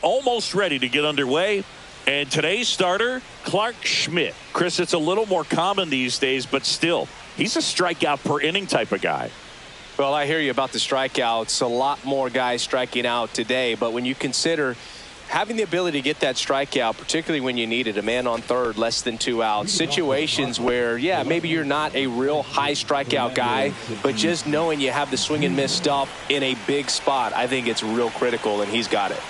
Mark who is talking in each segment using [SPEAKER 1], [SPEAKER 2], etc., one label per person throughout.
[SPEAKER 1] almost ready to get underway. And today's starter, Clark Schmidt. Chris, it's a little more common these days, but still, he's a strikeout per inning type of guy.
[SPEAKER 2] Well, I hear you about the strikeouts. A lot more guys striking out today. But when you consider having the ability to get that strikeout, particularly when you need it, a man on third, less than 2 outs, situations where, yeah, maybe you're not a real high strikeout guy, but just knowing you have the swing and miss stuff in a big spot, I think it's real critical, and he's got it.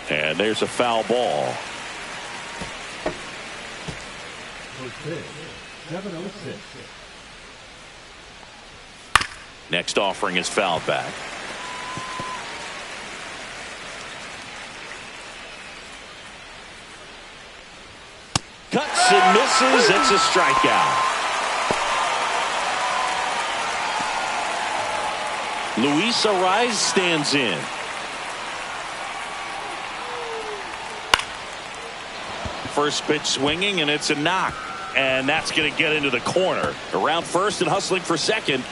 [SPEAKER 1] And there's a foul ball.
[SPEAKER 3] 706.
[SPEAKER 1] Next offering is fouled back. Cuts and misses. It's a strikeout. Luis Arraez stands in. First pitch swinging, and it's a knock. And that's going to get into the corner. Around first and hustling for second.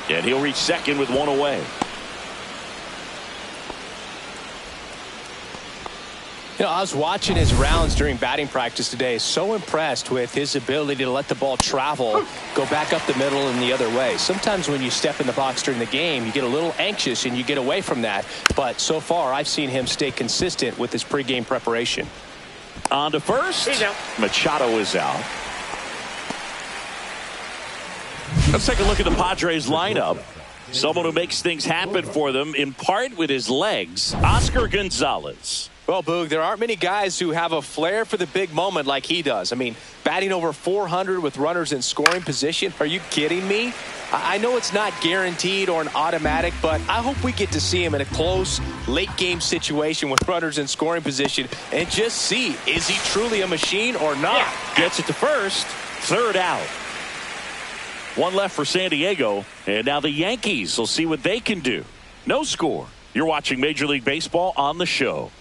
[SPEAKER 1] And he'll reach second with one away.
[SPEAKER 2] You know, I was watching his rounds during batting practice today. So impressed with his ability to let the ball travel, go back up the middle and the other way. Sometimes when you step in the box during the game, you get a little anxious and you get away from that. But so far, I've seen him stay consistent with his pregame preparation.
[SPEAKER 1] On to first. Machado is out. Let's take a look at the Padres lineup. Someone who makes things happen for them, in part with his legs, Oscar Gonzalez.
[SPEAKER 2] Well, Boog, there aren't many guys who have a flair for the big moment like he does. I mean, batting over 400 with runners in scoring position. Are you kidding me? I know it's not guaranteed or an automatic, but I hope we get to see him in a close, late-game situation with runners in scoring position and just see, is he truly a machine or not?
[SPEAKER 1] Yeah. Gets it to first. Third out. One left for San Diego, and now the Yankees will see what they can do. No score. You're watching Major League Baseball on the show.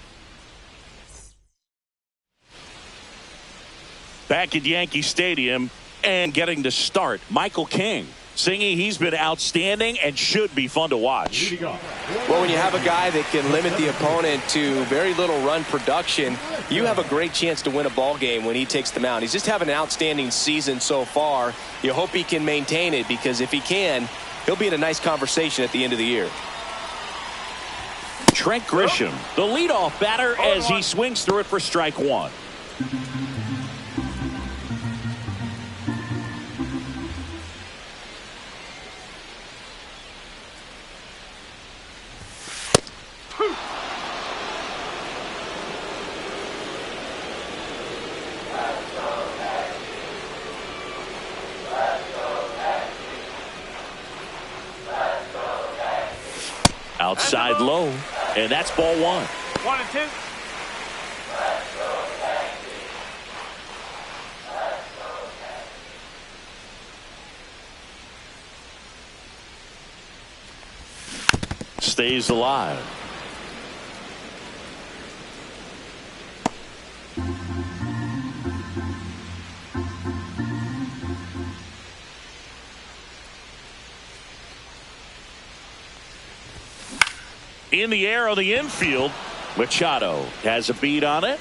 [SPEAKER 1] Back at Yankee Stadium and getting to start, Michael King. Singing he's been outstanding and should be fun to watch.
[SPEAKER 2] Well, when you have a guy that can limit the opponent to very little run production, you have a great chance to win a ball game when he takes the mound. He's just having an outstanding season so far. You hope he can maintain it, because if he can, he'll be in a nice conversation at the end of the year.
[SPEAKER 1] Trent Grisham, the leadoff batter, as he swings through it for strike one. Outside low, and that's ball one.
[SPEAKER 4] 1-2.
[SPEAKER 1] Stays alive. In the air on the infield, Machado has a beat on it,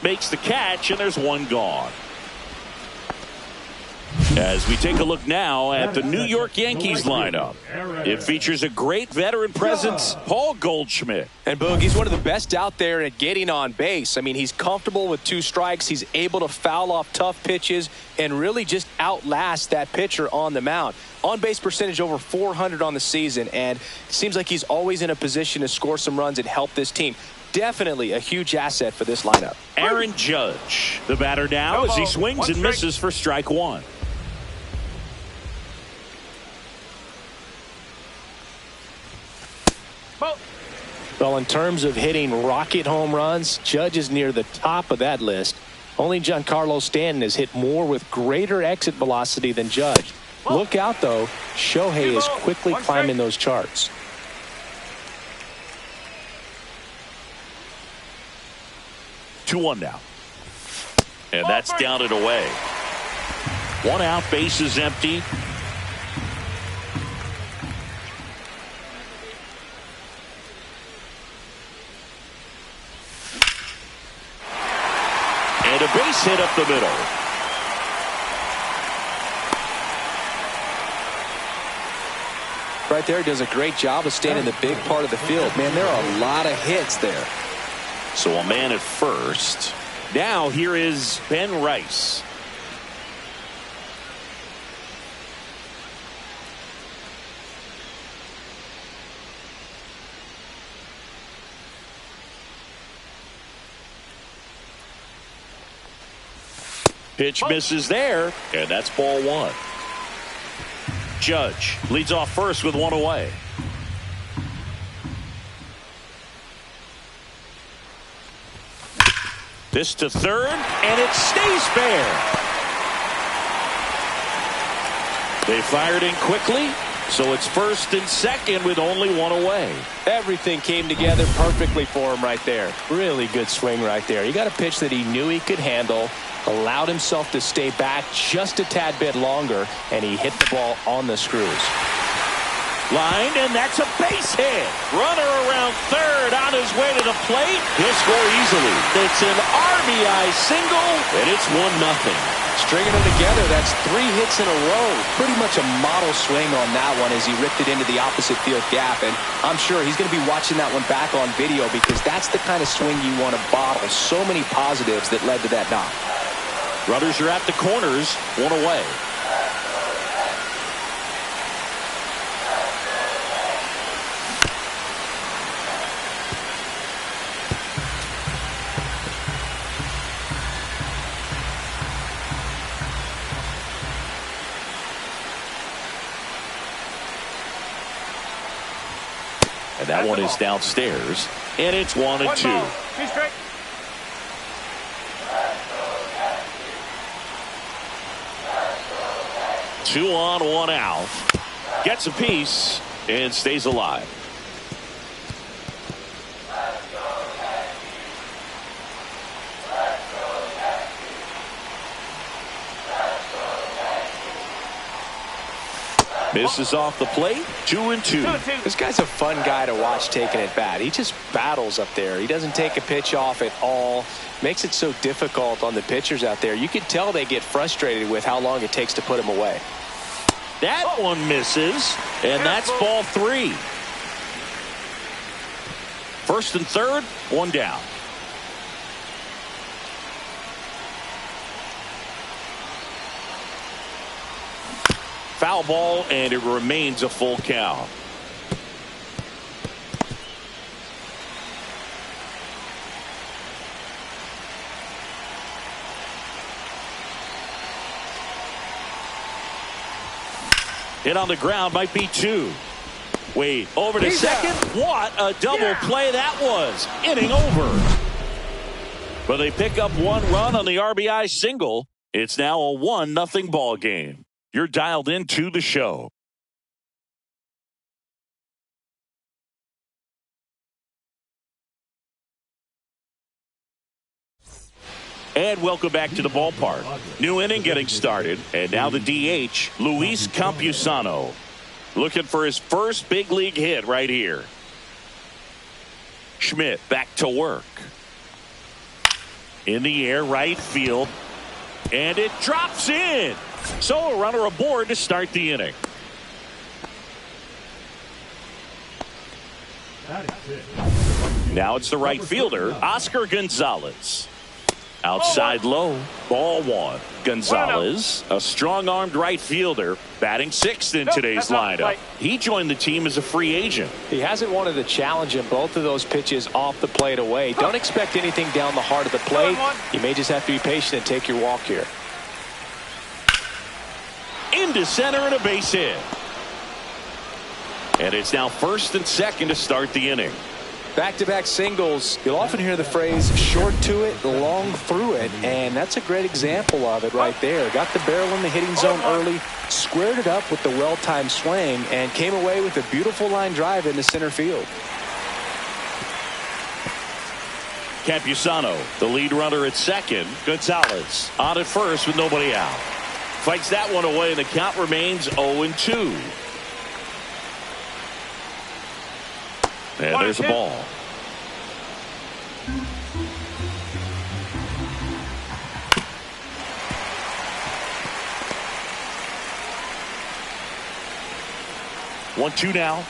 [SPEAKER 1] makes the catch, and there's one gone. As we take a look now at the New York Yankees lineup, it features a great veteran presence, Paul Goldschmidt.
[SPEAKER 2] And Boog, he's one of the best out there at getting on base. I mean, he's comfortable with 2 strikes. He's able to foul off tough pitches and really just outlast that pitcher on the mound. On-base percentage over 400 on the season, and it seems like he's always in a position to score some runs and help this team. Definitely a huge asset for this lineup.
[SPEAKER 1] Aaron Judge, the batter now, as he swings and misses for strike one.
[SPEAKER 2] Well, in terms of hitting rocket home runs, Judge is near the top of that list. Only Giancarlo Stanton has hit more with greater exit velocity than Judge. Look out, though. Shohei is quickly climbing those charts.
[SPEAKER 1] 2-1 now. And that's down and away. 1 out, base is empty. And a base hit up the middle.
[SPEAKER 2] Right there, does a great job of staying in the big part of the field. Man, there are a lot of hits there.
[SPEAKER 1] So a man at first. Now here is Ben Rice. Pitch misses there, and that's ball one. Judge leads off first with one away. This to third, and it stays fair. They fired in quickly, so it's first and second with only one away.
[SPEAKER 2] Everything came together perfectly for him right there. Really good swing right there. He got a pitch that he knew he could handle, allowed himself to stay back just a tad bit longer, and he hit the ball on the screws.
[SPEAKER 1] Lined, and that's a base hit. Runner around third on his way to the plate. He'll score easily. It's an RBI single, and it's 1-0.
[SPEAKER 2] Stringing them together, that's 3 hits in a row. Pretty much a model swing on that one as he ripped it into the opposite field gap. And I'm sure he's going to be watching that one back on video because that's the kind of swing you want to bottle. So many positives that led to that knock.
[SPEAKER 1] Runners are at the corners, one away. And that one is downstairs, and it's 1-2. 2 on, 1 out. Gets a piece and stays alive. Misses off the plate. 2-2.
[SPEAKER 2] This guy's a fun guy to watch taking at bat. He just battles up there. He doesn't take a pitch off at all. Makes it so difficult on the pitchers out there. You can tell they get frustrated with how long it takes to put him away.
[SPEAKER 1] That one misses, and that's ball 3. First and third, 1 down. Foul ball, and it remains a full count. Hit on the ground, might be 2. Wade over to second. What a double play that was. Inning over. But they pick up 1 run on the RBI single. It's now a 1-0 ball game. You're dialed into the show. And welcome back to the ballpark. New inning getting started. And now the DH, Luis Campusano. Looking for his first big league hit right here. Schmidt back to work. In the air, right field. And it drops in. So a runner aboard to start the inning. Now it's the right fielder, Oscar Gonzalez. Outside low, ball 1. Gonzalez, a strong-armed right fielder, batting 6th in today's lineup. He joined the team as a free agent.
[SPEAKER 2] He hasn't wanted to challenge in both of those pitches off the plate away. Don't expect anything down the heart of the plate. You may just have to be patient and take your walk here.
[SPEAKER 1] Into center and a base hit. And it's now first and second to start the inning.
[SPEAKER 2] Back-to-back singles. You'll often hear the phrase short to it, long through it, and that's a great example of it right there. Got the barrel in the hitting zone early, squared it up with the well-timed swing, and came away with a beautiful line drive into center field.
[SPEAKER 1] Campusano, the lead runner at second. Gonzalez on at first with nobody out. Fights that one away, and the count remains 0-2. And there's a ball. 1-2 now.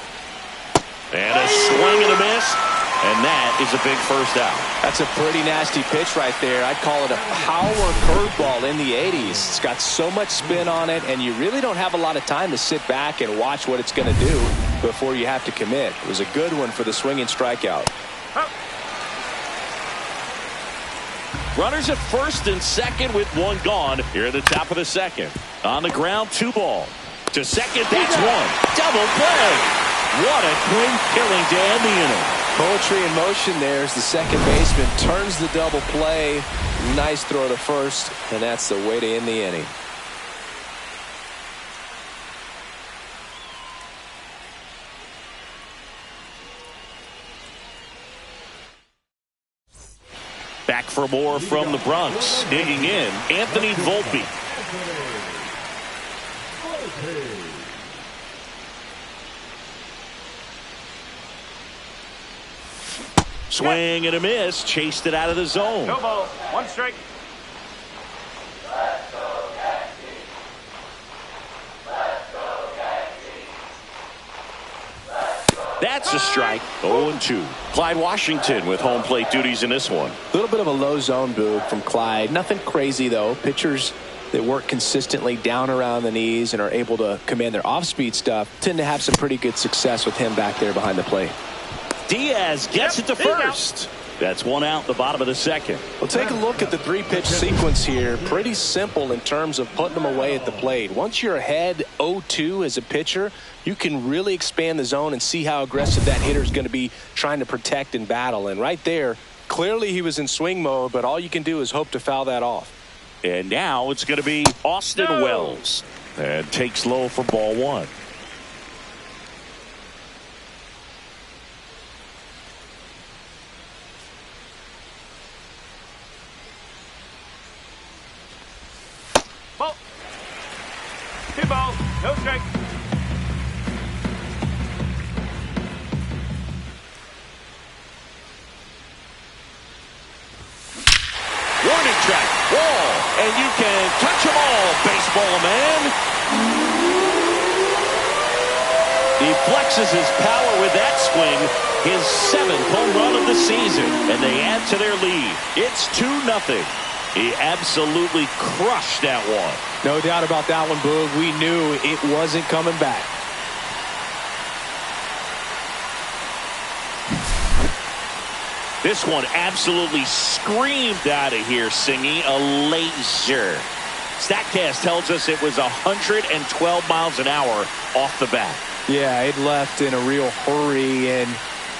[SPEAKER 1] And a swing and a miss. And that is a big first out.
[SPEAKER 2] That's a pretty nasty pitch right there. I'd call it a power curveball in the 80s. It's got so much spin on it, and you really don't have a lot of time to sit back and watch what it's going to do before you have to commit. It was a good one for the swinging strikeout.
[SPEAKER 1] Runners at first and second with one gone here at the top of the second. On the ground, 2 ball. To second, that's one. Double play. What a quick killing to end the inning.
[SPEAKER 2] Poetry in motion there as the second baseman turns the double play. Nice throw to first, and that's the way to end the inning.
[SPEAKER 1] Back for more from the Bronx. Digging in, Anthony Volpe. Swing and a miss. Chased it out of the zone.
[SPEAKER 3] No ball. 1 strike.
[SPEAKER 1] That's a strike. 0-2. Clyde Washington with home plate duties in this one.
[SPEAKER 2] A little bit of a low zone, Boog, from Clyde. Nothing crazy, though. Pitchers that work consistently down around the knees and are able to command their off-speed stuff tend to have some pretty good success with him back there behind the plate.
[SPEAKER 1] Diaz gets it to first. That's 1 out the bottom of the second.
[SPEAKER 2] Well, take a look at the 3-pitch sequence here. Pretty simple in terms of putting them away at the plate. Once you're ahead 0-2 as a pitcher, you can really expand the zone and see how aggressive that hitter is going to be trying to protect and battle. And right there, clearly he was in swing mode, but all you can do is hope to foul that off.
[SPEAKER 1] And now it's going to be Austin Wells. And takes low for ball 1.
[SPEAKER 3] Ball. 2 ball. No strike.
[SPEAKER 1] Warning track. Wall. And you can touch them all, baseball man. He flexes his power with that swing. His 7th home run of the season. And they add to their lead. It's 2-0. He absolutely crushed that one.
[SPEAKER 2] No doubt about that one, Boog. We knew it wasn't coming back.
[SPEAKER 1] This one absolutely screamed out of here, singing a laser. StatCast tells us it was 112 miles an hour off the bat.
[SPEAKER 2] Yeah, it left in a real hurry and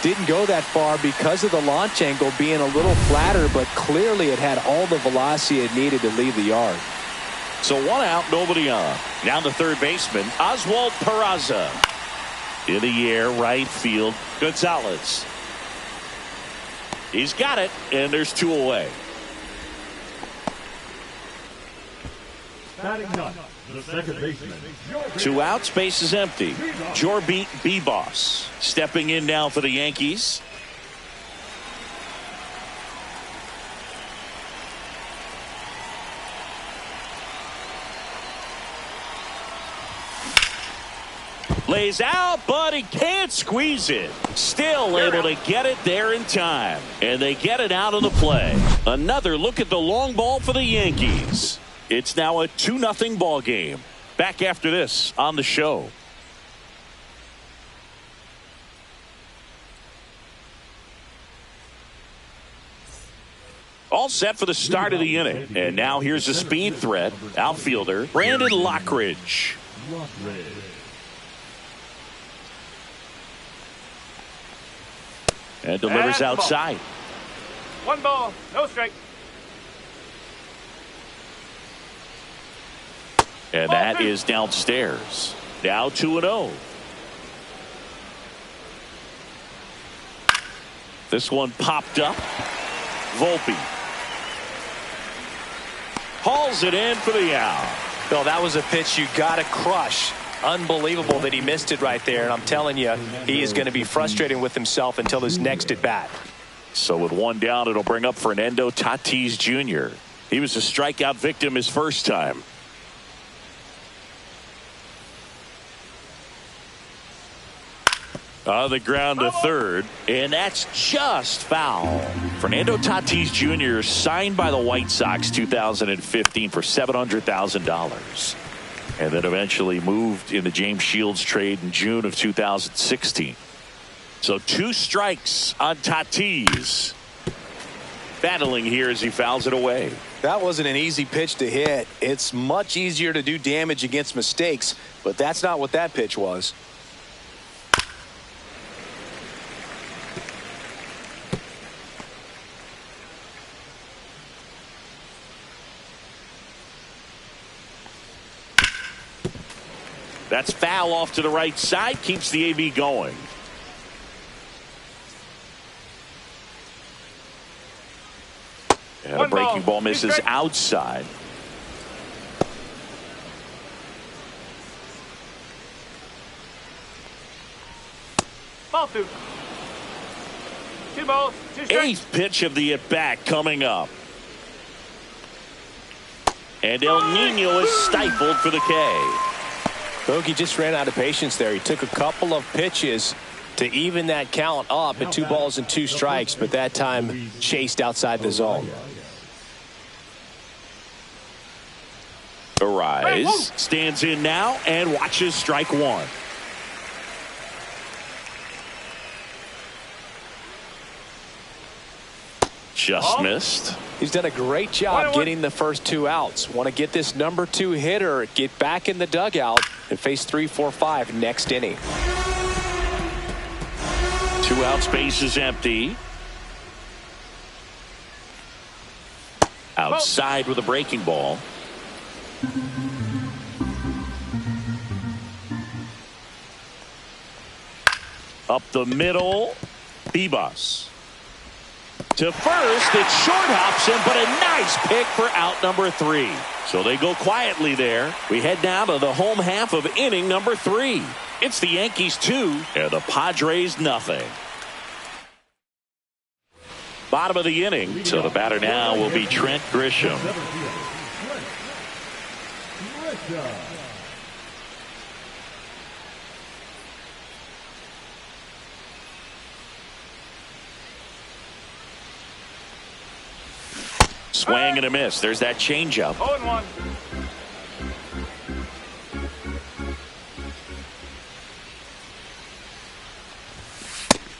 [SPEAKER 2] didn't go that far because of the launch angle being a little flatter, but clearly it had all the velocity it needed to leave the yard.
[SPEAKER 1] So 1 out, nobody on. Now the third baseman, Oswald Peraza. In the air, right field, Gonzalez. He's got it, and there's 2 away.
[SPEAKER 4] Batting up, the second baseman.
[SPEAKER 1] 2 outs, base is empty. Jorbeat Bebos stepping in now for the Yankees. Lays out, but he can't squeeze it. Still able to get it there in time. And they get it out of the play. Another look at the long ball for the Yankees. It's now a 2-0 ball game. Back after this on the show. All set for the start of the inning. And now here's a speed threat. Outfielder Brandon Lockridge. And delivers outside.
[SPEAKER 3] 1 ball. No strike.
[SPEAKER 1] And that is downstairs. Now 2-0. This one popped up. Volpe hauls it in for the out.
[SPEAKER 2] Bill, that was a pitch you got to crush. Unbelievable that he missed it right there. And I'm telling you, he is going to be frustrated with himself until his next at bat.
[SPEAKER 1] So with 1 down, it'll bring up Fernando Tatis Jr. He was a strikeout victim his first time. On the ground to third, and that's just foul. Fernando Tatis Jr. signed by the White Sox 2015 for $700,000. And then eventually moved in the James Shields trade in June of 2016. So 2 strikes on Tatis. Battling here as he fouls it away.
[SPEAKER 2] That wasn't an easy pitch to hit. It's much easier to do damage against mistakes, but that's not what that pitch was.
[SPEAKER 1] That's foul off to the right side. Keeps the AB going. And a breaking ball misses outside.
[SPEAKER 3] Ball 2. 2 balls, 2 strikes.
[SPEAKER 1] 8th pitch of the at-bat coming up. And El Nino is stifled for the K.
[SPEAKER 2] Bogey just ran out of patience there. He took a couple of pitches to even that count up at 2 balls and 2 strikes, but that time chased outside the zone.
[SPEAKER 1] Arise, stands in now and watches strike 1. Just missed.
[SPEAKER 2] He's done a great job getting the first 2 outs. Want to get this number 2 hitter, get back in the dugout, and face 3, 4, 5 next inning.
[SPEAKER 1] 2 outs, base is empty. Outside with a breaking ball. Up the middle, Bibas. To first, it short hops him, but a nice pick for out number 3. So they go quietly there. We head now to the home half of inning number 3. It's the Yankees 2 and the Padres nothing. Bottom of the inning, so the batter now will be Trent Grisham. Swing and a miss. There's that changeup.
[SPEAKER 3] 0-1.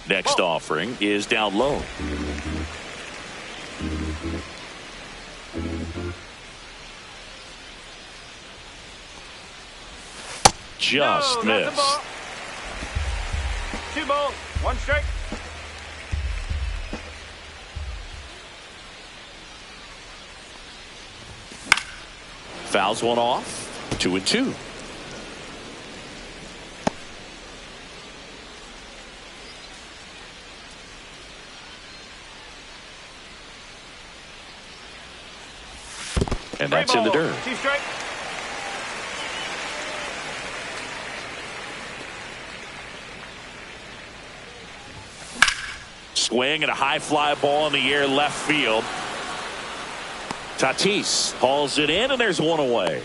[SPEAKER 1] Next offering is down low. Just missed.
[SPEAKER 3] 2 balls, 1 strike.
[SPEAKER 1] Fouls one off. 2-2. And that's in the dirt.
[SPEAKER 3] 2 strikes.
[SPEAKER 1] Swing and a high fly ball in the air left field. Tatis hauls it in, and there's one away.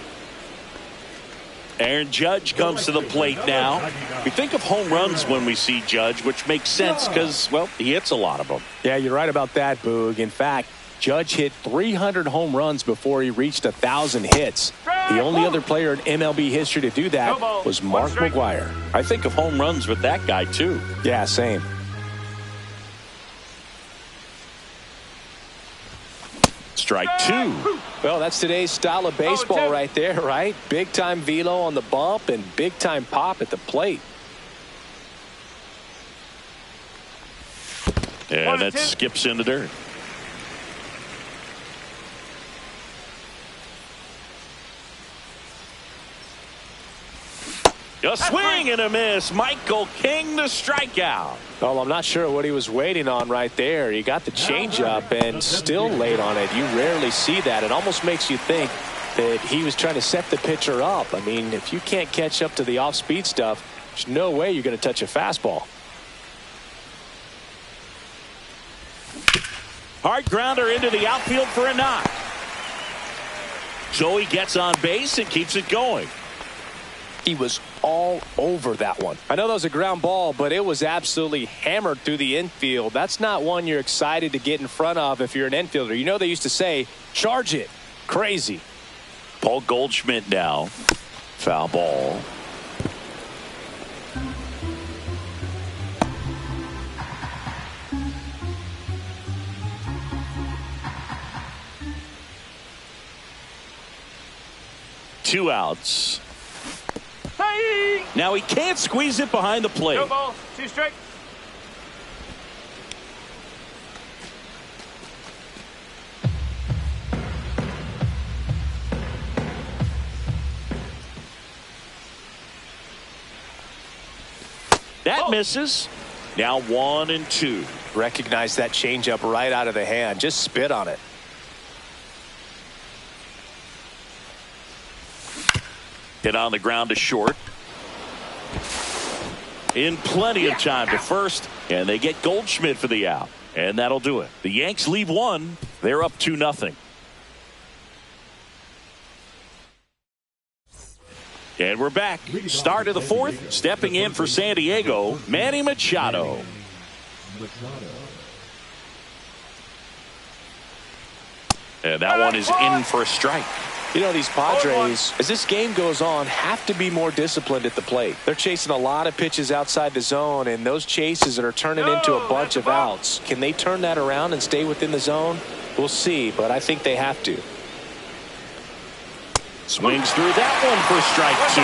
[SPEAKER 1] Aaron Judge comes to the plate now. We think of home runs when we see Judge, which makes sense because, well, he hits a lot of them.
[SPEAKER 2] Yeah, you're right about that, Boog. In fact, Judge hit 300 home runs before he reached 1,000 hits. The only other player in MLB history to do that was Mark McGwire.
[SPEAKER 1] I think of home runs with that guy, too.
[SPEAKER 2] Yeah, same.
[SPEAKER 1] Strike 2.
[SPEAKER 2] Well, that's today's style of baseball right there, right? Big time velo on the bump and big time pop at the plate.
[SPEAKER 1] And that skips in the dirt. A swing and a miss. Michael King the strikeout.
[SPEAKER 2] Well, I'm not sure what he was waiting on right there. He got the changeup and still late on it. You rarely see that. It almost makes you think that he was trying to set the pitcher up. I mean, if you can't catch up to the off-speed stuff, there's no way you're going to touch a fastball.
[SPEAKER 1] Hard grounder into the outfield for a knock. So he gets on base and keeps it going.
[SPEAKER 2] He was all over that one. I know that was a ground ball, but it was absolutely hammered through the infield. That's not one you're excited to get in front of if you're an infielder. You know they used to say, charge it. Crazy.
[SPEAKER 1] Paul Goldschmidt now. Foul ball. Two outs.
[SPEAKER 3] Hey!
[SPEAKER 1] Now he can't squeeze it behind the plate.
[SPEAKER 3] No balls, 2 straight.
[SPEAKER 1] That misses. Now 1-2.
[SPEAKER 2] Recognize that changeup right out of the hand. Just spit on it.
[SPEAKER 1] Hit on the ground to short. In plenty of time to first, and they get Goldschmidt for the out. And that'll do it. The Yanks leave one. They're up 2-0. And we're back. Start of the fourth. Stepping in for San Diego, Manny Machado. And that one is in for a strike.
[SPEAKER 2] You know, these Padres, as this game goes on, have to be more disciplined at the plate. They're chasing a lot of pitches outside the zone, and those chases are turning into a bunch of outs. Can they turn that around and stay within the zone? We'll see, but I think they have to.
[SPEAKER 1] Swings through that one for strike 2.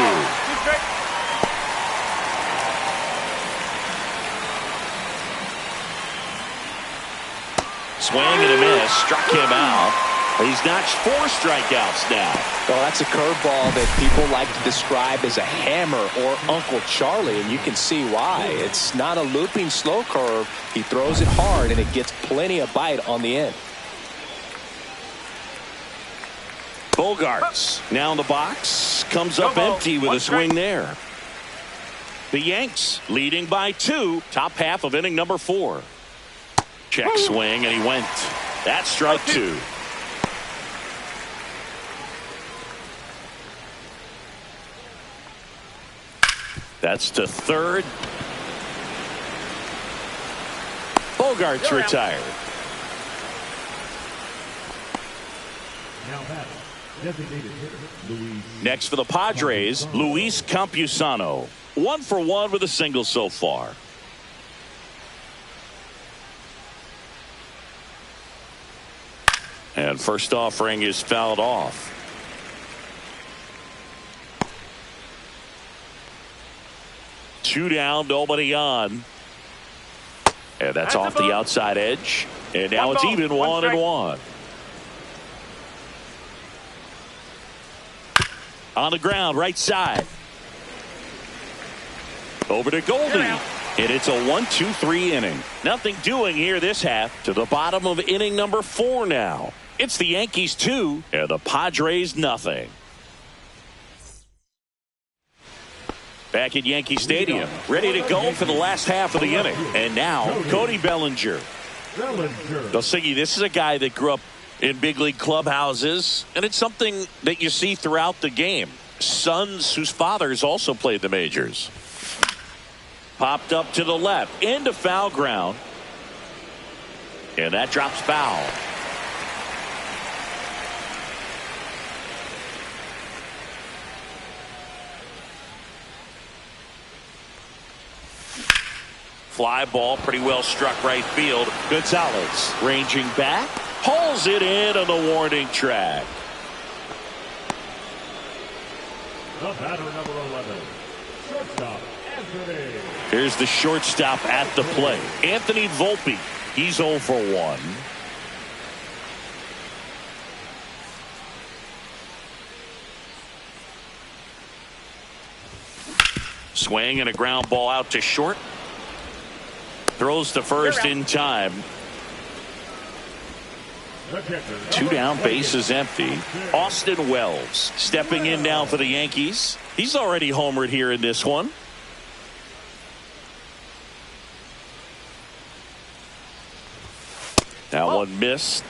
[SPEAKER 1] Swing and a miss. Struck him out. He's notched 4 strikeouts now.
[SPEAKER 2] Well, that's a curveball that people like to describe as a hammer or Uncle Charlie, and you can see why. It's not a looping slow curve. He throws it hard, and it gets plenty of bite on the end.
[SPEAKER 1] Bogarts now in the box. Comes up empty with a swing there. The Yanks leading by 2. Top half of inning number 4. Check swing, and he went. That's strike 2. That's to third. Bogarts retired.
[SPEAKER 4] Now batting, designated hitter, Luis.
[SPEAKER 1] Next for the Padres, Luis Campusano. 1 for 1 with a single so far. And first offering is fouled off. Two down, nobody on. And that's off the outside edge. And now it's even 1-1. On the ground, right side. Over to Goldie. And it's a 1-2-3 inning. Nothing doing here this half. To the bottom of inning number 4 now. It's the Yankees 2 and the Padres nothing. Back at Yankee Stadium, ready to go for the last half of the inning. And now, Cody Bellinger. Dosigi, this is a guy that grew up in big league clubhouses, and it's something that you see throughout the game. Sons whose fathers also played the majors. Popped up to the left, into foul ground. And that drops foul. Fly ball, pretty well struck right field. Gonzalez ranging back, hauls it in on the warning track.
[SPEAKER 4] The batter, number 11, shortstop, Anthony.
[SPEAKER 1] Here's the shortstop at the plate, Anthony Volpe. He's 0 for 1. Swing and a ground ball out to short. Throws to first in time. 2 down, base is empty. Austin Wells stepping in now for the Yankees. He's already homered here in this one. That one missed.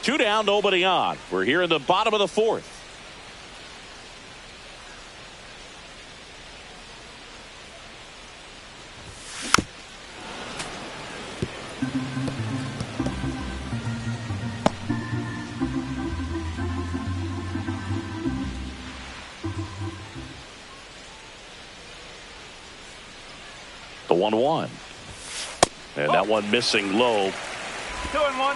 [SPEAKER 1] 2 down, nobody on. We're here in the bottom of the 4th. 1-1. And that one missing low.
[SPEAKER 3] 2-1.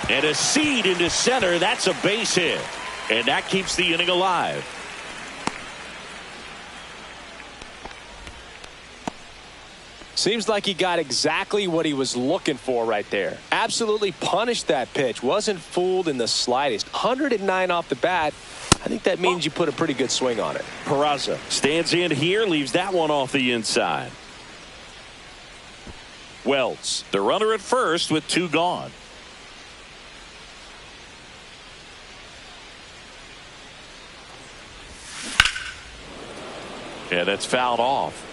[SPEAKER 1] And a seed into center. That's a base hit. And that keeps the inning alive.
[SPEAKER 2] Seems like he got exactly what he was looking for right there. Absolutely punished that pitch. Wasn't fooled in the slightest. 109 off the bat. I think that means you put a pretty good swing on it.
[SPEAKER 1] Peraza stands in here, leaves that one off the inside. Wells, the runner at first with 2 gone. Yeah, that's fouled off.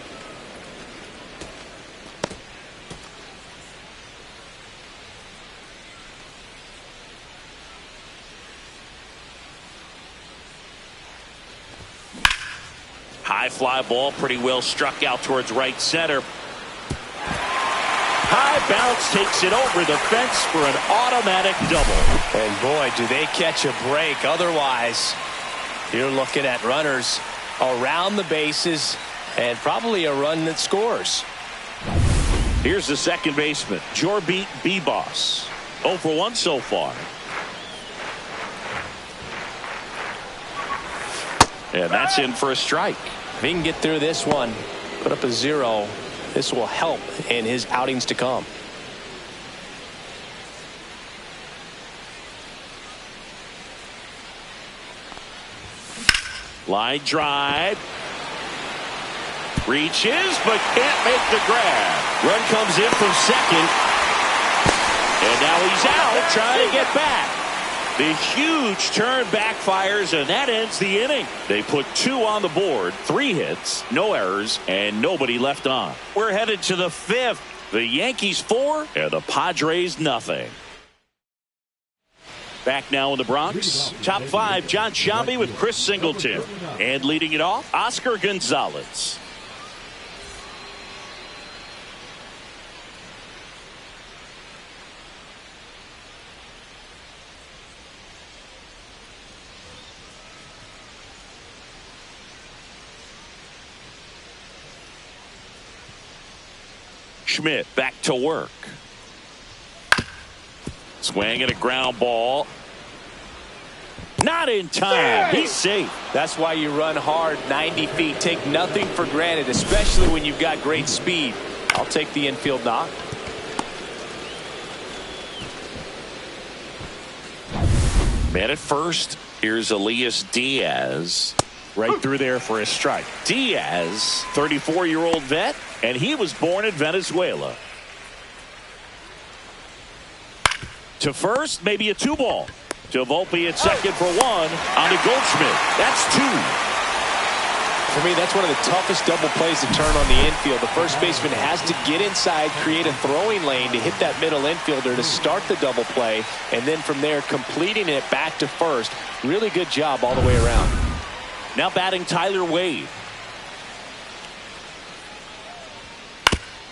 [SPEAKER 1] High fly ball, pretty well struck out towards right center. High bounce takes it over the fence for an automatic double.
[SPEAKER 2] And boy, do they catch a break. Otherwise, you're looking at runners around the bases and probably a run that scores.
[SPEAKER 1] Here's the second baseman, Jorbit Bibas. 0 for 1 so far. And that's in for a strike.
[SPEAKER 2] If he can get through this one, put up a 0, this will help in his outings to come.
[SPEAKER 1] Line drive. Reaches, but can't make the grab. Run comes in from second. And now he's out trying to get back. The huge turn backfires, and that ends the inning. They put 2 on the board, 3 hits, no errors, and nobody left on. We're headed to the 5th. The Yankees 4 and the Padres nothing. Back now in the Bronx. Top 5, John Sciambi with Chris Singleton. And leading it off, Oscar Gonzalez. Schmidt back to work. Swing at a ground ball. Not in time. He's safe.
[SPEAKER 2] That's why you run hard 90 feet. Take nothing for granted, especially when you've got great speed. I'll take the infield knock.
[SPEAKER 1] Man at first. Here's Elias Diaz. Right through there for a strike. Diaz, 34-year-old vet, and he was born in Venezuela. To first, maybe a 2-ball. To Volpe at second for 1 on to Goldschmidt. That's 2.
[SPEAKER 2] For me, that's one of the toughest double plays to turn on the infield. The first baseman has to get inside, create a throwing lane to hit that middle infielder to start the double play, and then from there completing it back to first. Really good job all the way around.
[SPEAKER 1] Now batting Tyler Wade.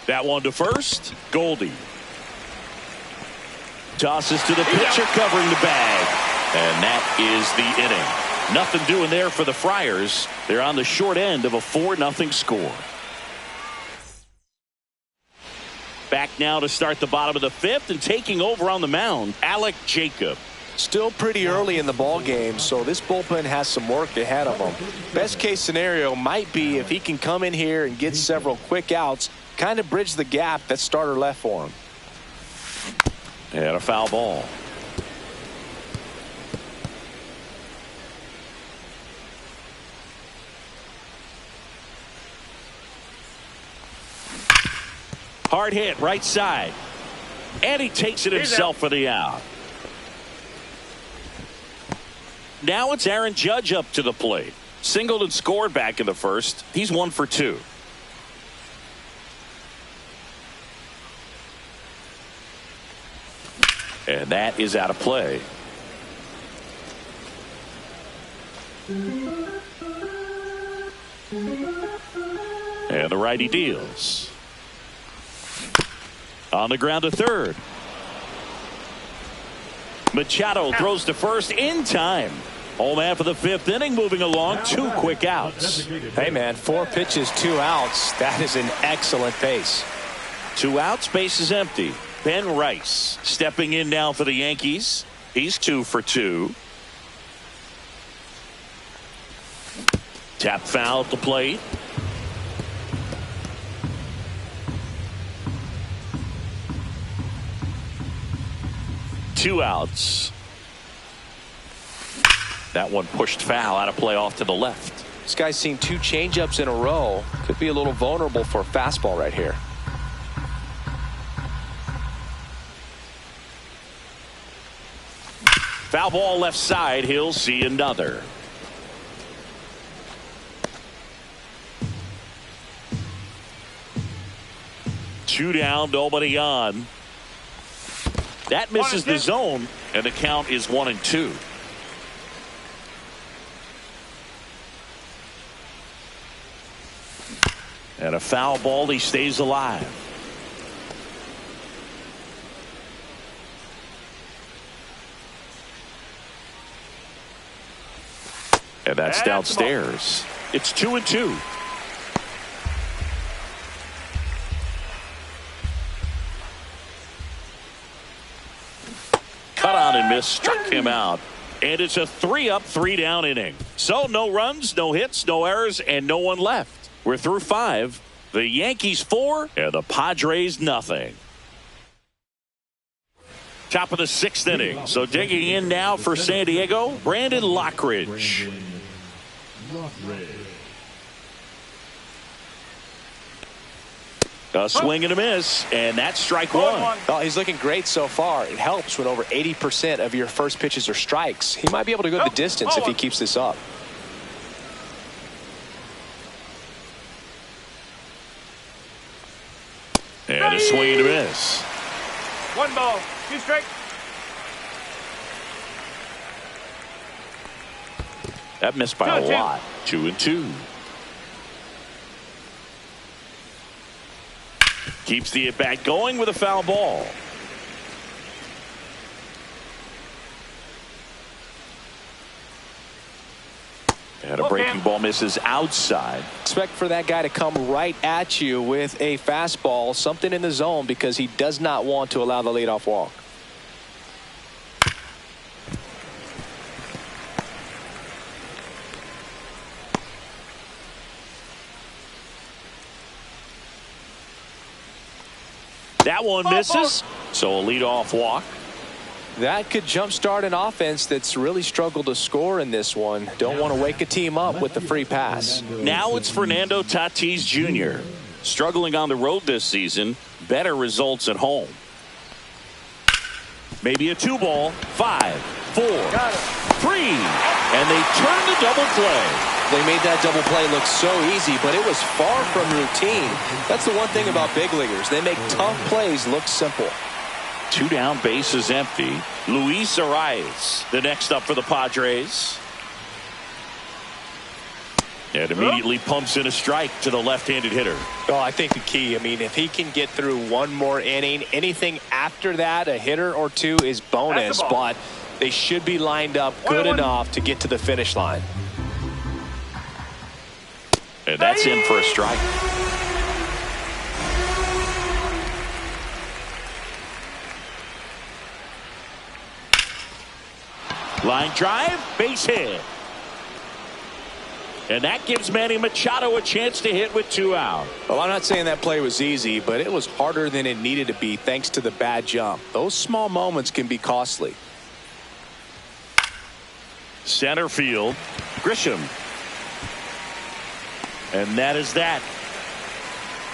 [SPEAKER 1] That one to first. Goldie. Tosses to the pitcher covering the bag. And that is the inning. Nothing doing there for the Friars. They're on the short end of a 4-0 score. Back now to start the bottom of the 5th and taking over on the mound, Alec Jacob.
[SPEAKER 2] Still pretty early in the ball game, so this bullpen has some work ahead of them. Best case scenario might be if he can come in here and get several quick outs, kind of bridge the gap that starter left for him.
[SPEAKER 1] And a foul ball. Hard hit right side. And he takes it himself for the out. Now it's Aaron Judge up to the plate. Singled and scored back in the first. He's 1 for 2. And that is out of play. And the righty deals. On the ground to third. Machado throws to first in time. Home half of the fifth inning, moving along, 2 quick outs.
[SPEAKER 2] Hey, man, 4 pitches, 2 outs. That is an excellent pace.
[SPEAKER 1] 2 outs, base is empty. Ben Rice stepping in now for the Yankees. He's 2 for 2. Tap foul at the plate. Two outs. That one pushed foul, out of play off to the left.
[SPEAKER 2] This guy's seen 2 changeups in a row. Could be a little vulnerable for a fastball right here.
[SPEAKER 1] Foul ball left side. He'll see another. Two down, nobody on. That misses the zone, and the count is 1-2. And a foul ball, he stays alive. And that's downstairs. It's 2-2. Cut on and miss, struck him out. And it's a 3-up, 3-down inning. So no runs, no hits, no errors, and no one left. We're through 5. The Yankees 4 and the Padres nothing. Top of the 6th inning. So digging in now for San Diego, Brandon Lockridge. A swing and a miss, and that's strike 1.
[SPEAKER 2] Oh, he's looking great so far. It helps when over 80% of your first pitches are strikes. He might be able to go the distance if he keeps this up.
[SPEAKER 1] And a swing and a miss.
[SPEAKER 3] 1 ball, 2 strikes.
[SPEAKER 1] That missed by a lot. 2-2. Keeps the at-bat going with a foul ball. And a breaking ball misses outside.
[SPEAKER 2] Expect for that guy to come right at you with a fastball, something in the zone, because he does not want to allow the leadoff walk.
[SPEAKER 1] That one misses. So a leadoff walk.
[SPEAKER 2] That could jumpstart an offense that's really struggled to score in this one. Don't want to wake a team up with the free pass.
[SPEAKER 1] Now it's Fernando Tatis Jr. Struggling on the road this season. Better results at home. Maybe a 2-ball. 5, 4, 3. And they turn the double play.
[SPEAKER 2] They made that double play look so easy, but it was far from routine. That's the one thing about big leaguers. They make tough plays look simple.
[SPEAKER 1] 2 down, base is empty. Luis Arias, the next up for the Padres. And immediately pumps in a strike to the left-handed hitter.
[SPEAKER 2] Oh, I think the key, I mean, if he can get through one more inning, anything after that, a hitter or 2 is bonus, but they should be lined up good enough to get to the finish line.
[SPEAKER 1] And that's in for a strike. Line drive, base hit. And that gives Manny Machado a chance to hit with 2 out.
[SPEAKER 2] Well, I'm not saying that play was easy, but it was harder than it needed to be thanks to the bad jump. Those small moments can be costly.
[SPEAKER 1] Center field, Grisham. And that is that.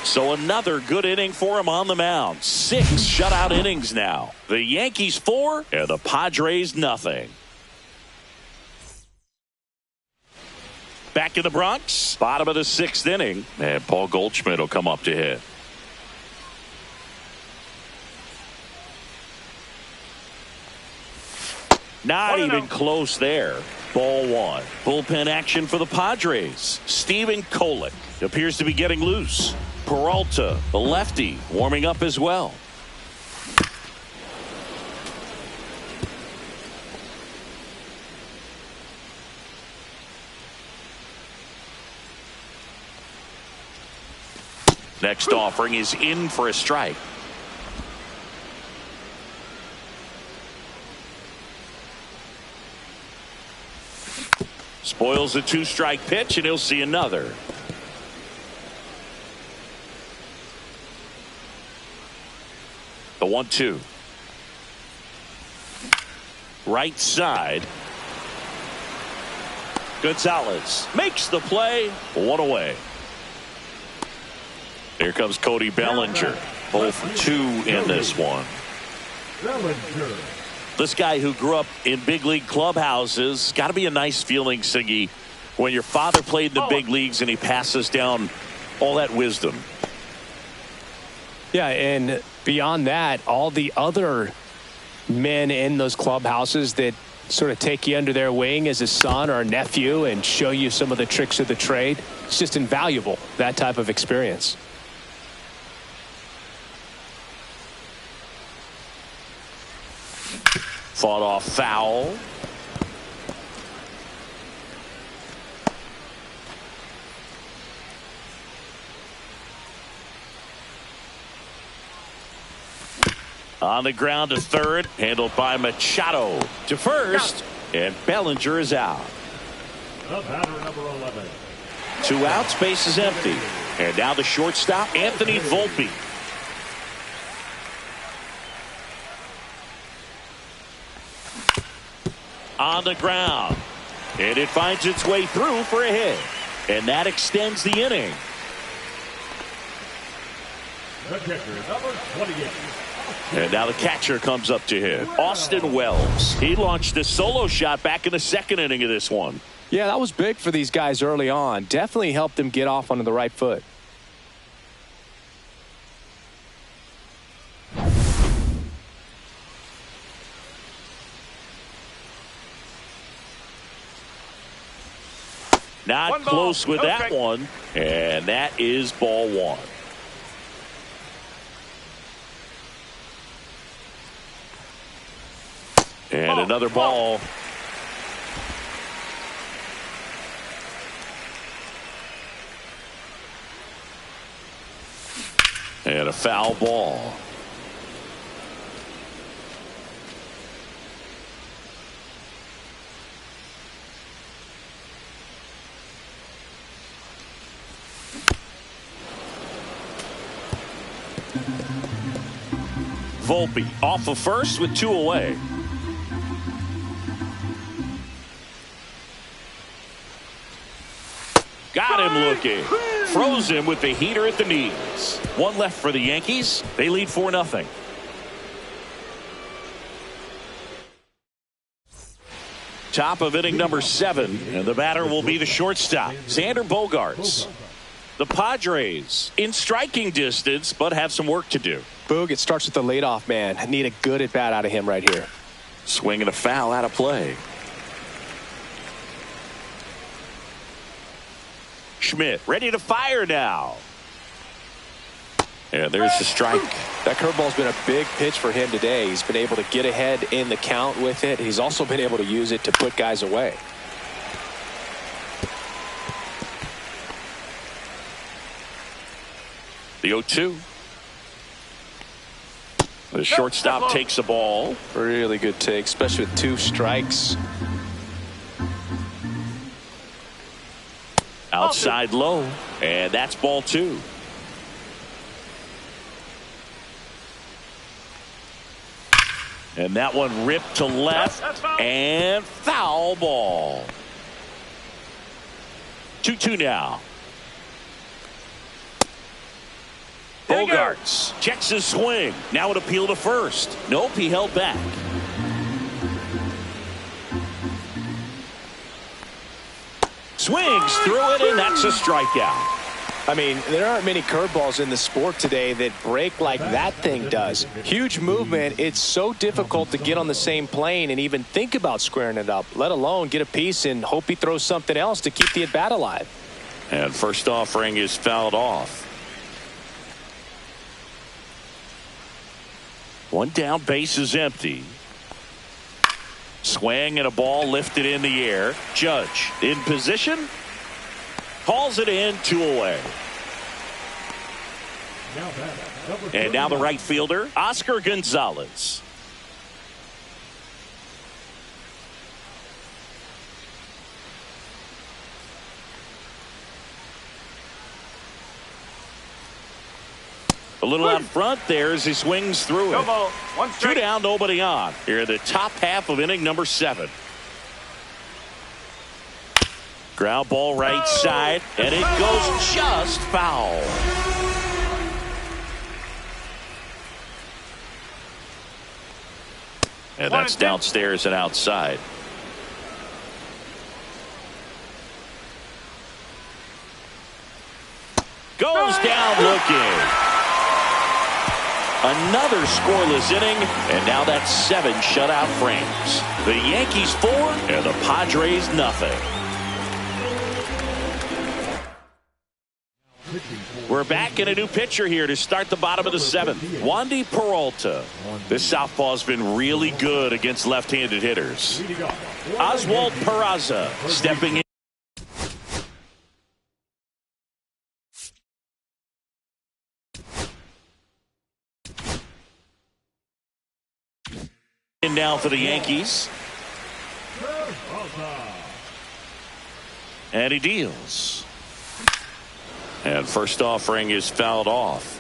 [SPEAKER 1] So another good inning for him on the mound. 6 shutout innings now. The Yankees 4 and the Padres nothing. Back in the Bronx, bottom of the 6th inning, and Paul Goldschmidt will come up to hit. Not even close there. Ball 1. Bullpen action for the Padres. Steven Kolick appears to be getting loose. Peralta, the lefty, warming up as well. Next offering is in for a strike. Spoils a 2-strike pitch, and he'll see another. The 1-2. Right side. Gonzalez makes the play. 1 away. Here comes Cody Bellinger. 0 for 2 in this one.
[SPEAKER 4] Bellinger.
[SPEAKER 1] This guy who grew up in big league clubhouses, got to be a nice feeling, Siggy, when your father played in the big leagues and he passes down all that wisdom.
[SPEAKER 2] Yeah, and beyond that, all the other men in those clubhouses that sort of take you under their wing as a son or a nephew and show you some of the tricks of the trade. It's just invaluable, that type of experience.
[SPEAKER 1] Fought off foul. On the ground to third, handled by Machado to first, and Bellinger is out.
[SPEAKER 4] The batter, number 11.
[SPEAKER 1] 2 outs, base is empty. And now the shortstop, Anthony Volpe. On the ground, and it finds its way through for a hit, and that extends the inning.
[SPEAKER 4] The catcher, number 28.
[SPEAKER 1] And now the catcher comes up to hit, Austin Wells. He launched a solo shot back in the 2nd inning of this one.
[SPEAKER 2] Yeah, that was big for these guys early on. Definitely helped them get off onto the right foot.
[SPEAKER 1] Not close with that one, and that is ball 1. And another ball. And a foul ball. Volpe off of first with 2 away. Got him looking. Froze him with the heater at the knees. 1 left for the Yankees. They lead 4-0. Top of inning number 7. And the batter will be the shortstop, Xander Bogaerts. The Padres in striking distance, but have some work to do.
[SPEAKER 2] Boog, it starts with the leadoff man. I need a good at bat out of him right here.
[SPEAKER 1] Swing and a foul out of play. Schmidt ready to fire now. And there's the strike.
[SPEAKER 2] That curveball's been a big pitch for him today. He's been able to get ahead in the count with it. He's also been able to use it to put guys away.
[SPEAKER 1] The 0-2. The shortstop takes the ball.
[SPEAKER 2] Really good take, especially with 2 strikes.
[SPEAKER 1] Outside low, and that's ball 2. And that one ripped to left, and foul ball. 2-2 now. Bogaerts checks his swing. Now an appeal to first. Nope, he held back. Swings through it, and that's a strikeout.
[SPEAKER 2] I mean, there aren't many curveballs in the sport today that break like that thing does. Huge movement. It's so difficult to get on the same plane and even think about squaring it up, let alone get a piece and hope he throws something else to keep the at-bat alive.
[SPEAKER 1] And first offering is fouled off. 1 down, base is empty. Swing and a ball lifted in the air. Judge in position. Calls it in, 2 away. And now the right fielder, Oscar Gonzalez. A little out front there as he swings through it.
[SPEAKER 3] No ball. One strike.
[SPEAKER 1] 2 down, nobody on. Here in the top half of inning number 7. Ground ball right side, and it goes just foul. And that's downstairs and outside. Goes down looking. Another scoreless inning, and now that's 7 shutout frames. The Yankees 4 and the Padres nothing. We're back in a new pitcher here to start the bottom of the 7th. Wandy Peralta. This southpaw's been really good against left-handed hitters. Oswald Peraza stepping in. In now for the Yankees. And he deals. And first offering is fouled off.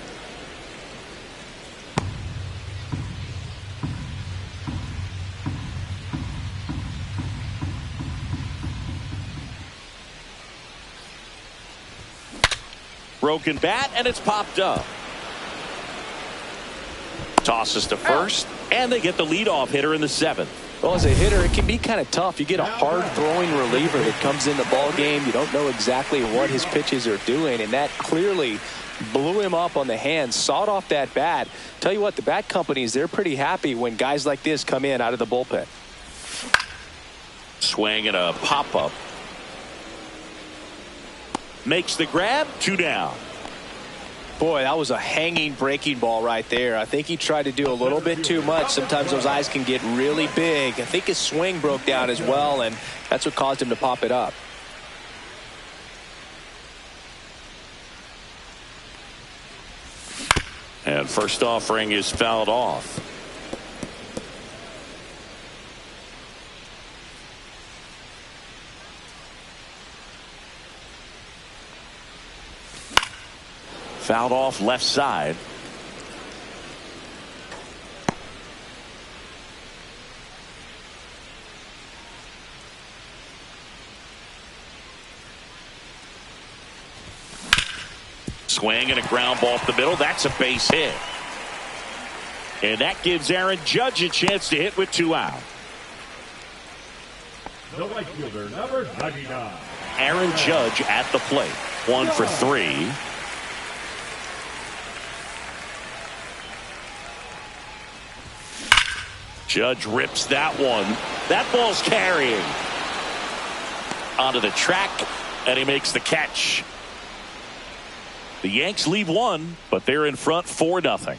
[SPEAKER 1] Broken bat, and it's popped up. Tosses to first, and they get the leadoff hitter in the 7th.
[SPEAKER 2] Well, as a hitter, it can be kind of tough. You get a hard-throwing reliever that comes in the ball game. You don't know exactly what his pitches are doing, and that clearly blew him up on the hands, sawed off that bat. Tell you what, the bat companies, they're pretty happy when guys like this come in out of the bullpen.
[SPEAKER 1] Swing and a pop-up. Makes the grab, 2 down.
[SPEAKER 2] Boy, that was a hanging breaking ball right there. I think he tried to do a little bit too much. Sometimes those eyes can get really big. I think his swing broke down as well, and that's what caused him to pop it up.
[SPEAKER 1] And first offering is fouled off. Fouled off left side. Swing and a ground ball up the middle. That's a base hit. And that gives Aaron Judge a chance to hit with 2 out.
[SPEAKER 4] The right fielder, number 99.
[SPEAKER 1] Aaron Judge at the plate. 1 for 3. Judge rips that one. That ball's carrying. Onto the track, and he makes the catch. The Yanks leave 1, but they're in front 4-0.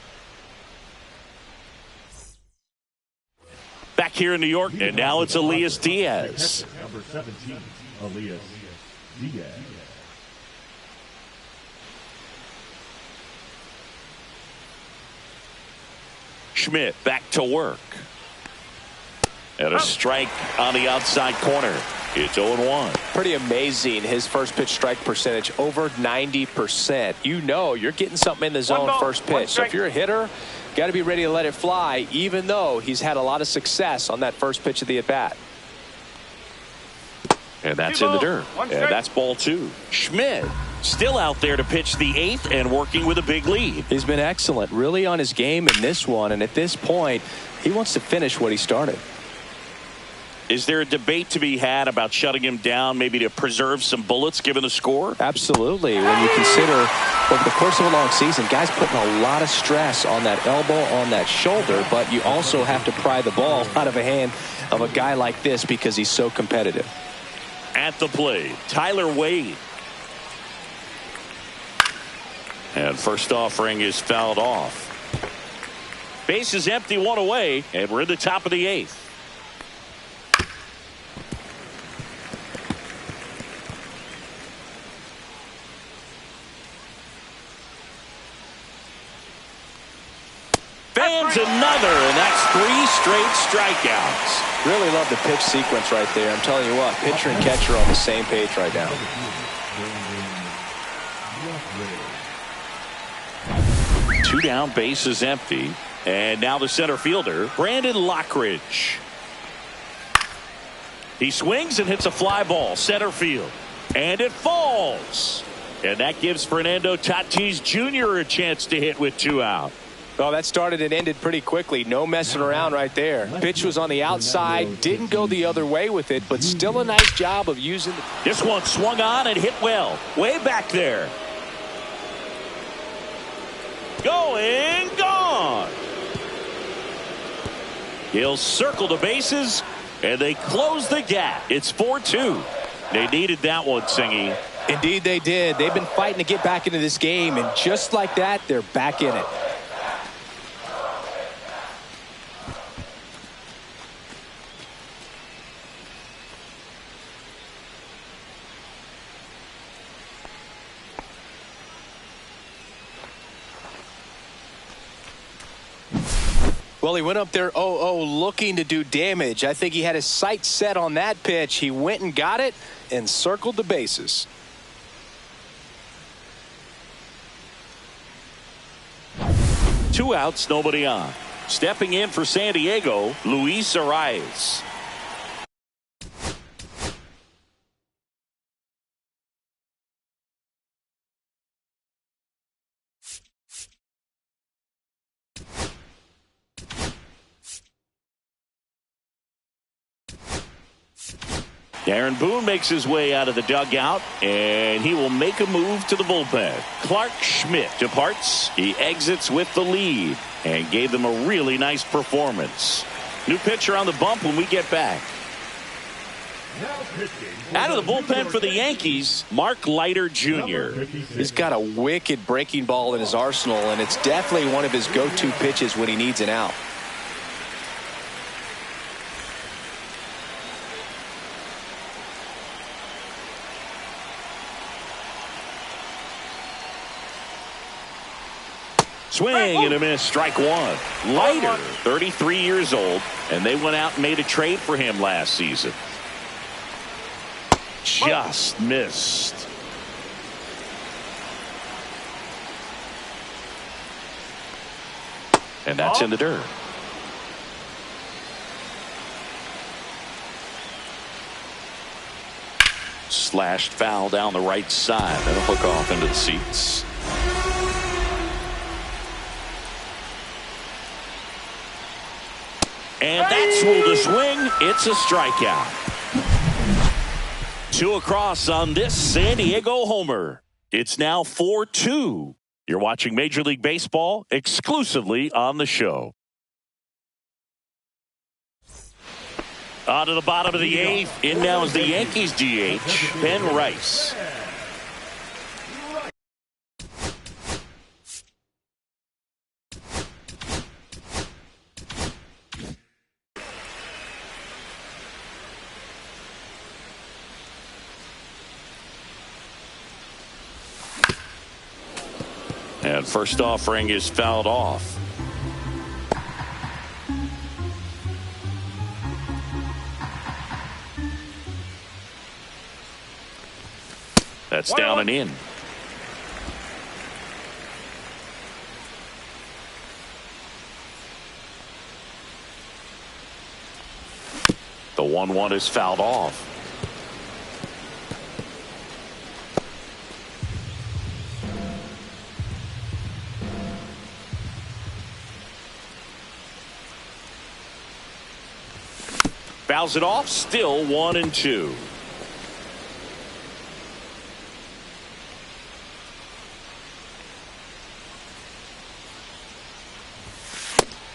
[SPEAKER 1] Back here in New York, and now it's Elias Diaz.
[SPEAKER 4] Number 17, Elias Diaz.
[SPEAKER 1] Schmidt back to work. And a strike on the outside corner. It's 0-1.
[SPEAKER 2] Pretty amazing, his first pitch strike percentage, over 90%. You know you're getting something in the zone first pitch. So if you're a hitter, got to be ready to let it fly, even though he's had a lot of success on that first pitch of the at-bat.
[SPEAKER 1] And that's in the dirt. And that's ball 2. Schmidt still out there to pitch the 8th and working with a big lead.
[SPEAKER 2] He's been excellent, really on his game in this one. And at this point, he wants to finish what he started.
[SPEAKER 1] Is there a debate to be had about shutting him down, maybe to preserve some bullets given the score?
[SPEAKER 2] Absolutely. When you consider over the course of a long season, guys putting a lot of stress on that elbow, on that shoulder, but you also have to pry the ball out of a hand of a guy like this because he's so competitive.
[SPEAKER 1] At the plate, Tyler Wade. And first offering is fouled off. Base is empty, 1 away, and we're in the top of the 8th. adds another, and that's 3 straight strikeouts.
[SPEAKER 2] Really love the pitch sequence right there. I'm telling you what, pitcher and catcher are on the same page right now.
[SPEAKER 1] 2 down, bases empty. And now the center fielder, Brandon Lockridge. He swings and hits a fly ball, center field. And it falls. And that gives Fernando Tatis Jr. a chance to hit with 2 out.
[SPEAKER 2] Well, that started and ended pretty quickly. No messing around right there. Pitch was on the outside, didn't go the other way with it, but still a nice job of using the...
[SPEAKER 1] This one swung on and hit well. Way back there. Going, gone. He'll circle the bases, and they close the gap. It's 4-2. They needed that one, Singy.
[SPEAKER 2] Indeed they did. They've been fighting to get back into this game, and just like that, they're back in it. Well, he went up there 0-0 looking to do damage. I think he had his sights set on that pitch. He went and got it and circled the bases.
[SPEAKER 1] Two outs, nobody on. Stepping in for San Diego, Luis Arias. Aaron Boone makes his way out of the dugout, and he will make a move to the bullpen. Clark Schmidt departs. He exits with the lead and gave them a really nice performance. New pitcher on the bump when we get back. Out of the bullpen for the Yankees, Mark Leiter Jr.
[SPEAKER 2] He's got a wicked breaking ball in his arsenal, and it's definitely one of his go-to pitches when he needs an out.
[SPEAKER 1] Swing and a miss, strike one. Leiter, 33 years old, and they went out and made a trade for him last season. Just missed. And that's in the dirt. Slashed foul down the right side. That'll hook off into the seats. And that's ruled a swing. It's a strikeout. 2 across on this San Diego homer. It's now 4-2. You're watching Major League Baseball exclusively on the show. On to the bottom of the 8th. In now is the Yankees DH, Ben Rice. And first offering is fouled off. That's down and in. The 1-1 is fouled off. Fouls it off, still 1-2.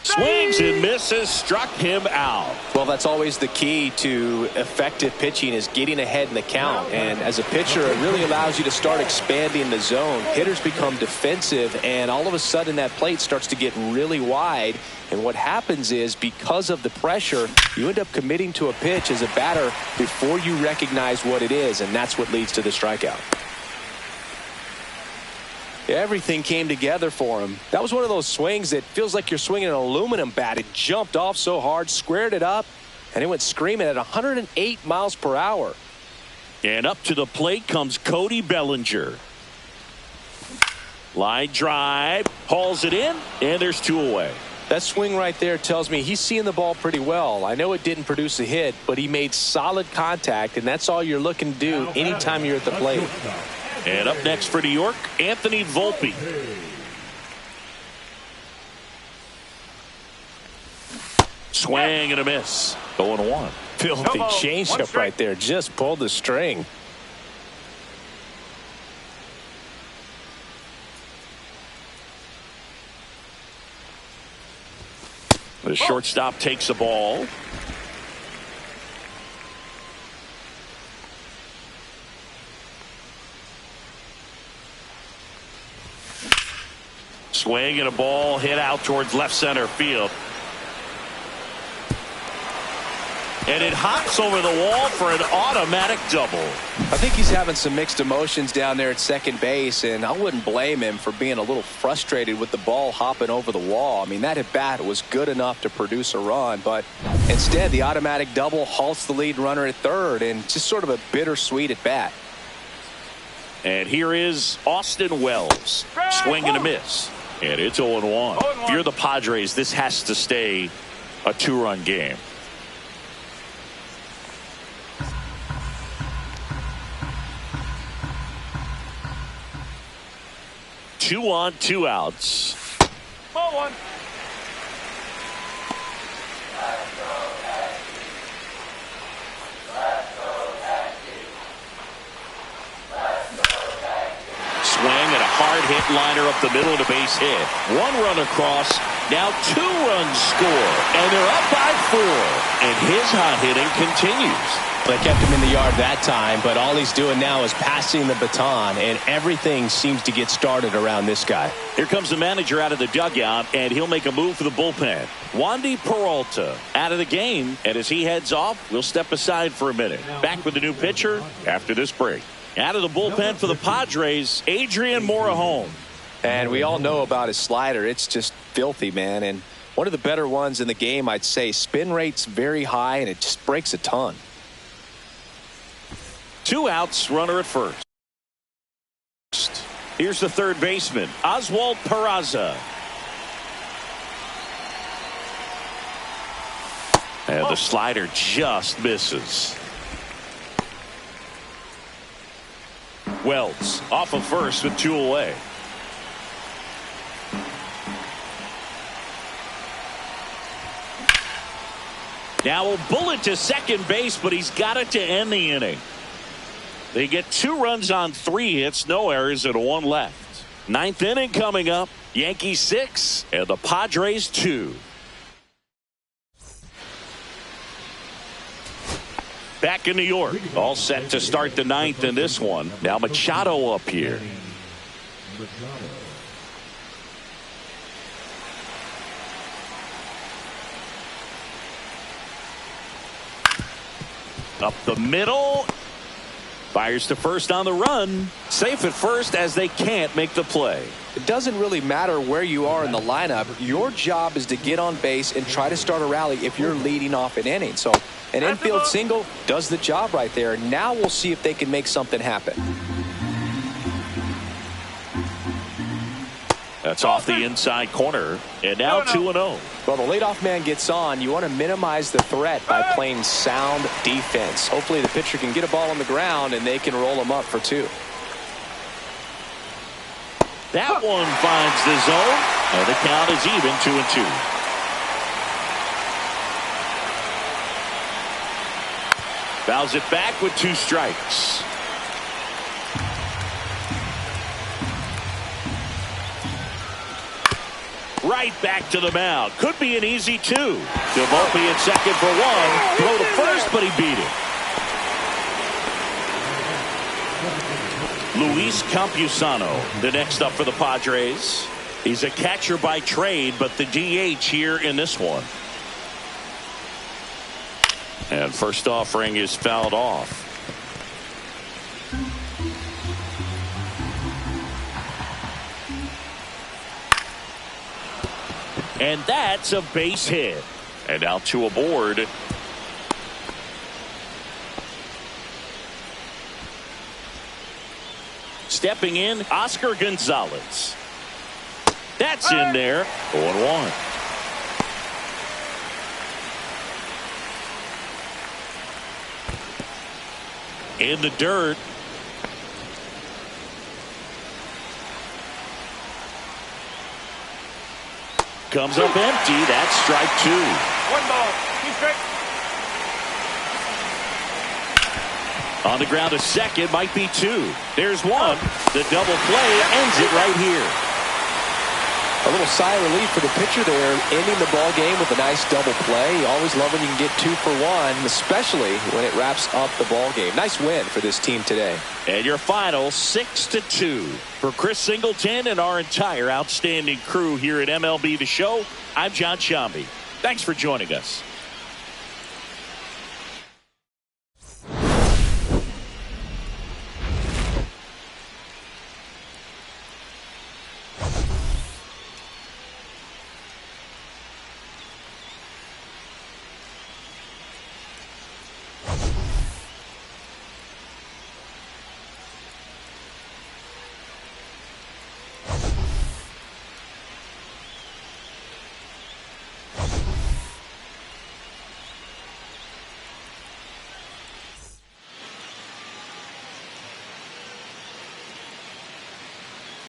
[SPEAKER 1] Swings and misses, struck him out.
[SPEAKER 2] Well, that's always the key to effective pitching, is getting ahead in the count. And as a pitcher, it really allows you to start expanding the zone. Hitters become defensive, and all of a sudden that plate starts to get really wide. And what happens is, because of the pressure, you end up committing to a pitch as a batter before you recognize what it is, and that's what leads to the strikeout. Everything came together for him. That was one of those swings that feels like you're swinging an aluminum bat. It jumped off so hard, squared it up, and it went screaming at 108 miles per hour.
[SPEAKER 1] And up to the plate comes Cody Bellinger. Line drive, hauls it in, and there's 2 away.
[SPEAKER 2] That swing right there tells me he's seeing the ball pretty well. I know it didn't produce a hit, but he made solid contact, and that's all you're looking to do anytime you're at the plate.
[SPEAKER 1] And up next for New York, Anthony Volpe. Swing and a miss. 0-1.
[SPEAKER 2] Filthy changeup right there. Just pulled the string.
[SPEAKER 1] The shortstop takes the ball. Swing and a ball hit out towards left center field. And it hops over the wall for an automatic double.
[SPEAKER 2] I think he's having some mixed emotions down there at second base, and I wouldn't blame him for being a little frustrated with the ball hopping over the wall. I mean, that at bat was good enough to produce a run, but instead the automatic double halts the lead runner at third, and just sort of a bittersweet at bat.
[SPEAKER 1] And here is Austin Wells. Swing and a miss. And it's 0-1. If you're the Padres, this has to stay a 2-run game. Two on, 2 outs.
[SPEAKER 3] Ball 1.
[SPEAKER 1] Swing and a hard hit liner up the middle of the base hit. 1 run across. Now 2 runs score. And they're up by 4. And his hot hitting continues.
[SPEAKER 2] They kept him in the yard that time, but all he's doing now is passing the baton, and everything seems to get started around this guy.
[SPEAKER 1] Here comes the manager out of the dugout, and he'll make a move for the bullpen. Wandy Peralta out of the game, and as he heads off, we'll step aside for a minute. Back with the new pitcher after this break. Out of the bullpen for the Padres, Adrian Morejon.
[SPEAKER 2] And we all know about his slider. It's just filthy, man, and one of the better ones in the game, I'd say. Spin rate's very high, and it just breaks a ton.
[SPEAKER 1] 2 outs, runner at first. Here's the third baseman, Oswald Peraza. And the slider just misses. Wells off of first with 2 away. Now a bullet to second base, but he's got it to end the inning. They get 2 runs on 3 hits, no errors, and 1 left. 9th inning coming up. Yankees 6 and the Padres 2. Back in New York, all set to start the 9th in this one. Now Machado up here. Up the middle. Fires to first on the run. Safe at first as they can't make the play.
[SPEAKER 2] It doesn't really matter where you are in the lineup. Your job is to get on base and try to start a rally if you're leading off an inning. So an infield single does the job right there. Now we'll see if they can make something happen.
[SPEAKER 1] That's off the inside corner. And now 2-0.
[SPEAKER 2] Well, the leadoff man gets on. You want to minimize the threat by playing sound defense. Hopefully the pitcher can get a ball on the ground and they can roll him up for 2.
[SPEAKER 1] That one finds the zone. And the count is even, 2-2. Fouls it back with 2 strikes. Right back to the mound. Could be an easy 2. Volpe at second for 1. Throw to first, but he beat it. Luis Campusano, the next up for the Padres. He's a catcher by trade, but the DH here in this one. And first offering is fouled off. And that's a base hit. And now 2 aboard. Stepping in, Oscar Gonzalez. That's in there. 0-1. In the dirt. Comes up empty. That's strike 2.
[SPEAKER 3] 1 ball. 2 strikes.
[SPEAKER 1] On the ground to second, might be 2. There's 1. The double play ends it right here.
[SPEAKER 2] A little sigh of relief for the pitcher there, ending the ball game with a nice double play. You always love when you can get 2 for 1, especially when it wraps up the ball game. Nice win for this team today.
[SPEAKER 1] And your final 6-2. For Chris Singleton and our entire outstanding crew here at MLB The Show, I'm John Shambi. Thanks for joining us.